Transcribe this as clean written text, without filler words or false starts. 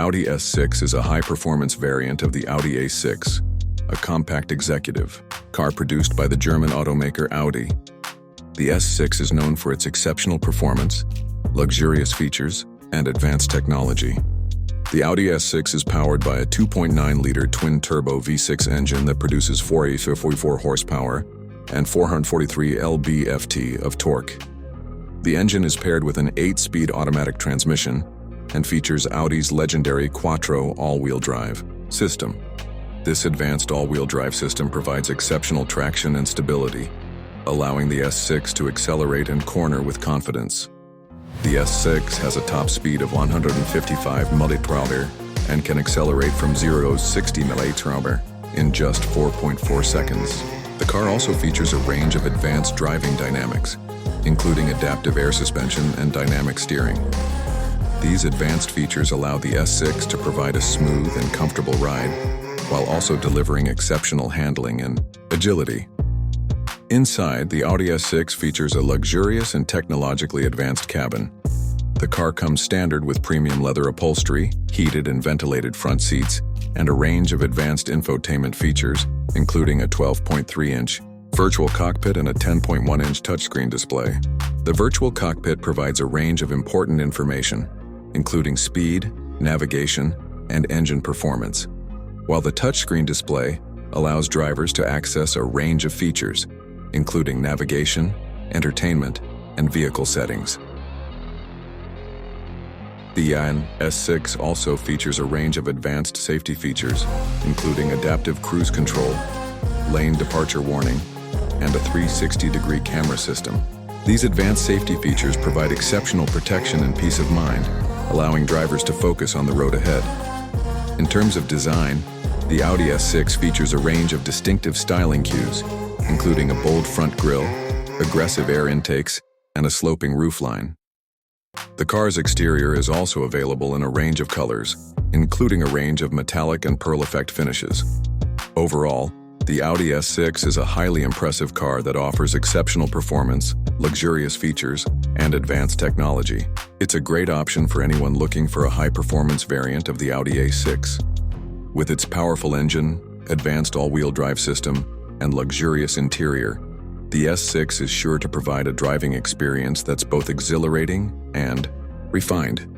Audi S6 is a high-performance variant of the Audi A6, a compact executive car produced by the German automaker Audi. The S6 is known for its exceptional performance, luxurious features, and advanced technology. The Audi S6 is powered by a 2.9-liter twin-turbo V6 engine that produces 444 horsepower and 443 lb-ft of torque. The engine is paired with an 8-speed automatic transmission and features Audi's legendary quattro all-wheel drive system. This advanced all-wheel drive system provides exceptional traction and stability, allowing the S6 to accelerate and corner with confidence. The S6 has a top speed of 155 mph and can accelerate from 0 to 60 mph in just 4.4 seconds. The car also features a range of advanced driving dynamics, including adaptive air suspension and dynamic steering. These advanced features allow the S6 to provide a smooth and comfortable ride, while also delivering exceptional handling and agility. Inside, the Audi S6 features a luxurious and technologically advanced cabin. The car comes standard with premium leather upholstery, heated and ventilated front seats, and a range of advanced infotainment features, including a 12.3-inch virtual cockpit and a 10.1-inch touchscreen display. The virtual cockpit provides a range of important information, including speed, navigation, and engine performance, while the touchscreen display allows drivers to access a range of features, including navigation, entertainment, and vehicle settings. The S6 also features a range of advanced safety features, including adaptive cruise control, lane departure warning, and a 360-degree camera system. These advanced safety features provide exceptional protection and peace of mind, allowing drivers to focus on the road ahead. In terms of design, the Audi S6 features a range of distinctive styling cues, including a bold front grille, aggressive air intakes, and a sloping roofline. The car's exterior is also available in a range of colors, including a range of metallic and pearl effect finishes. Overall, the Audi S6 is a highly impressive car that offers exceptional performance, luxurious features, and advanced technology. It's a great option for anyone looking for a high-performance variant of the Audi A6. With its powerful engine, advanced all-wheel drive system, and luxurious interior, the S6 is sure to provide a driving experience that's both exhilarating and refined.